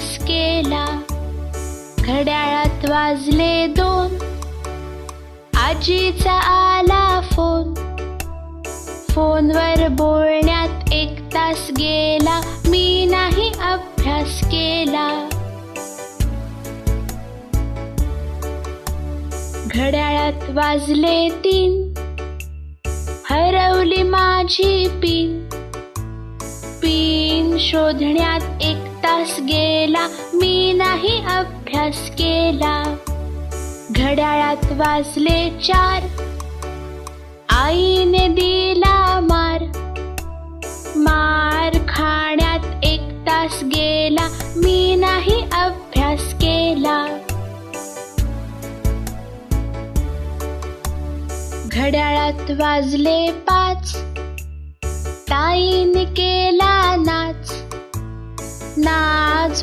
अभ्यास केला. घड्याळात वाजले 2. आजीचा आला फोन. फोनवर बोलण्यात 1 तास गेला. मी नाही अभ्यास केला. घड्याळात वाजले 3. हरवली माझी पिन. पिन शोधण्यात 1 तास गेला. मी नाही अभ्यास केला. घड्याळात वाजले 4. आईने दिला मार. मार खाण्यात 1 तास गेला. मी नाही अभ्यास केला. घड्याळात वाजले 5. ताईने केला नाच. नाच